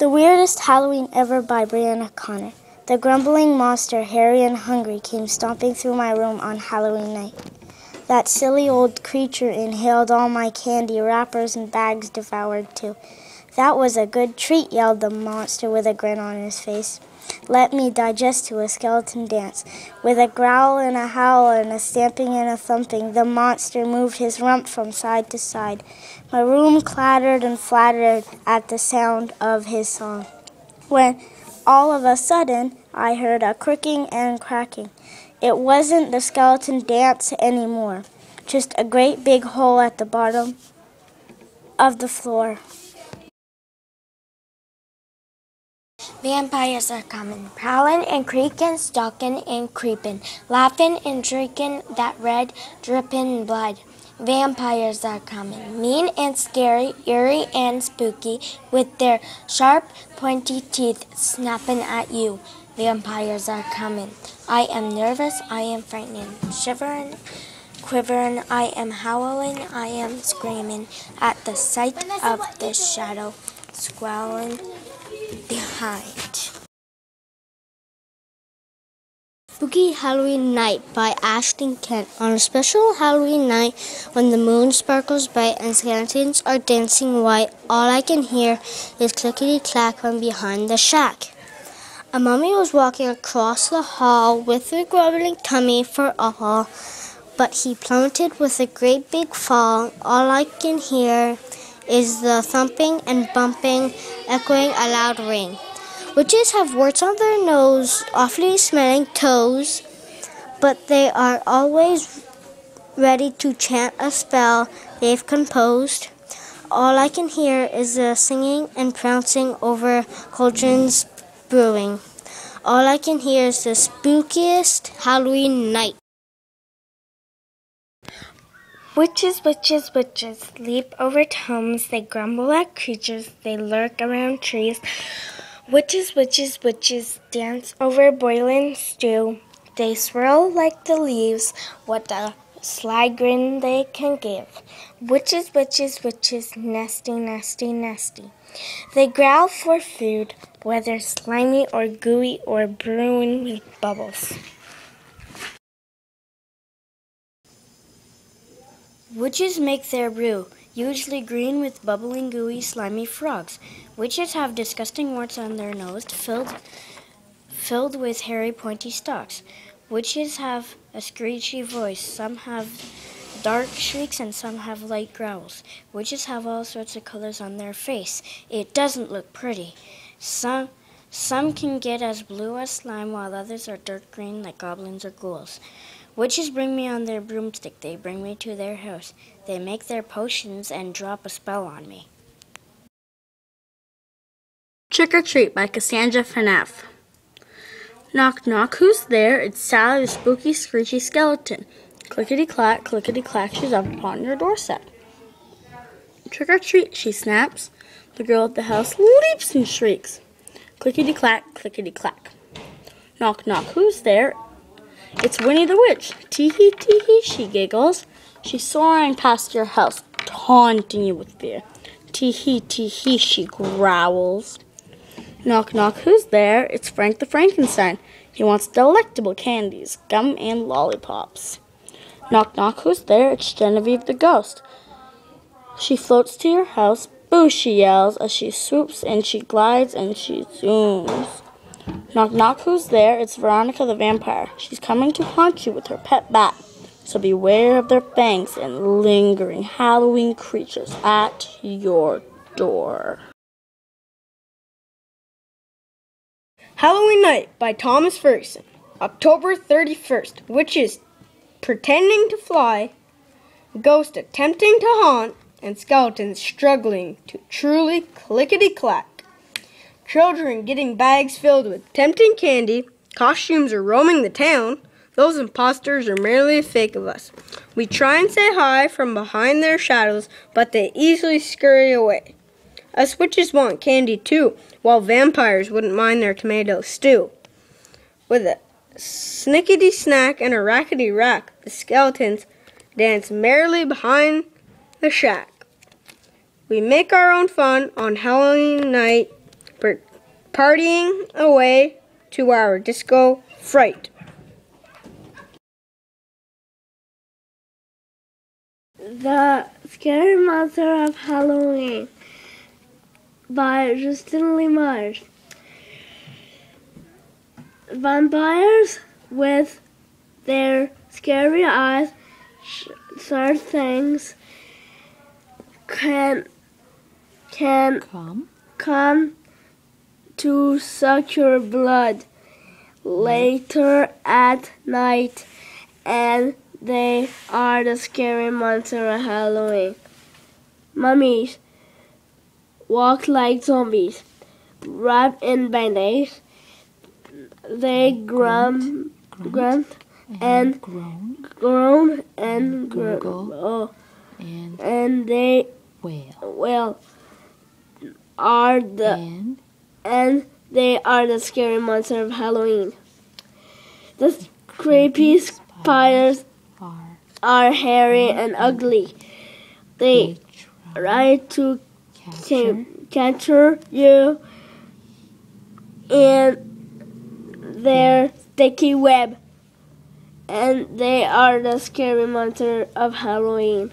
The Weirdest Halloween Ever by Brianna Connor. The grumbling monster, hairy and hungry, came stomping through my room on Halloween night. That silly old creature inhaled all my candy, wrappers and bags devoured too. That was a good treat, yelled the monster with a grin on his face. Let me digest to a skeleton dance. With a growl and a howl and a stamping and a thumping, the monster moved his rump from side to side. My room clattered and flattered at the sound of his song. When all of a sudden, I heard a cricking and cracking. It wasn't the skeleton dance anymore, just a great big hole at the bottom of the floor. Vampires are coming, prowling and creaking, stalking and creeping, laughing and shrieking that red, dripping blood. Vampires are coming, mean and scary, eerie and spooky, with their sharp, pointy teeth snapping at you. Vampires are coming. I am nervous, I am frightening, shivering, quivering, I am howling, I am screaming at the sight of the shadow squalling behind. Spooky Halloween Night by Ashton Kent. On a special Halloween night when the moon sparkles bright and skeletons are dancing white, all I can hear is clickety-clack from behind the shack. A mummy was walking across the hall with her grumbling tummy for all, but he plummeted with a great big fall. All I can hear is the thumping and bumping, echoing a loud ring. Witches have warts on their nose, awfully smelling toes, but they are always ready to chant a spell they've composed. All I can hear is the singing and prancing over cauldrons brewing. All I can hear is the spookiest Halloween night. Witches, witches, witches leap over tombs, they grumble at creatures, they lurk around trees. Witches, witches, witches dance over boiling stew. They swirl like the leaves, what a sly grin they can give. Witches, witches, witches, nasty, nasty, nasty. They growl for food, whether slimy or gooey or brewing with bubbles. Witches make their brew, usually green with bubbling, gooey, slimy frogs. Witches have disgusting warts on their nose, filled with hairy, pointy stalks. Witches have a screechy voice. Some have dark shrieks and some have light growls. Witches have all sorts of colors on their face. It doesn't look pretty. Some can get as blue as slime, while others are dark green like goblins or ghouls. Witches bring me on their broomstick. They bring me to their house. They make their potions and drop a spell on me. Trick or Treat by Cassandra FNAF. Knock, knock, who's there? It's Sally, the spooky, screechy skeleton. Clickety-clack, she's up upon your doorstep. Trick or treat, she snaps. The girl at the house leaps and shrieks. Clickety-clack, clickety-clack. Knock, knock, who's there? It's Winnie the Witch. Tee-hee, tee-hee, she giggles. She's soaring past your house, taunting you with fear. Tee-hee, tee-hee, she growls. Knock, knock, who's there? It's Frank the Frankenstein. He wants delectable candies, gum and lollipops. Knock, knock, who's there? It's Genevieve the ghost. She floats to your house. Boo, she yells as she swoops and she glides and she zooms. Knock, knock, who's there? It's Veronica the vampire. She's coming to haunt you with her pet bat. So beware of their fangs and lingering Halloween creatures at your door. Halloween Night by Thomas Ferguson. October 31st. Witches pretending to fly, ghosts attempting to haunt, and skeletons struggling to truly clickety-clack. Children getting bags filled with tempting candy. Costumes are roaming the town. Those imposters are merely a fake of us. We try and say hi from behind their shadows, but they easily scurry away. Us witches want candy too, while vampires wouldn't mind their tomato stew. With a snickety snack and a rackety rack, the skeletons dance merrily behind the shack. We make our own fun on Halloween night partying away to our disco fright. The Scary Monster of Halloween by Justin Lemars. Vampires with their scary eyes, sharp things, can come to suck your blood later at night, and they are the scary monster of Halloween. Mummies walk like zombies, wrapped in band-aids. They grunt and groan and gurgle, and they wail. And they are the scary monster of Halloween. The creepy spiders are hairy and ugly. They try to capture you in their sticky web, and they are the scary monster of Halloween.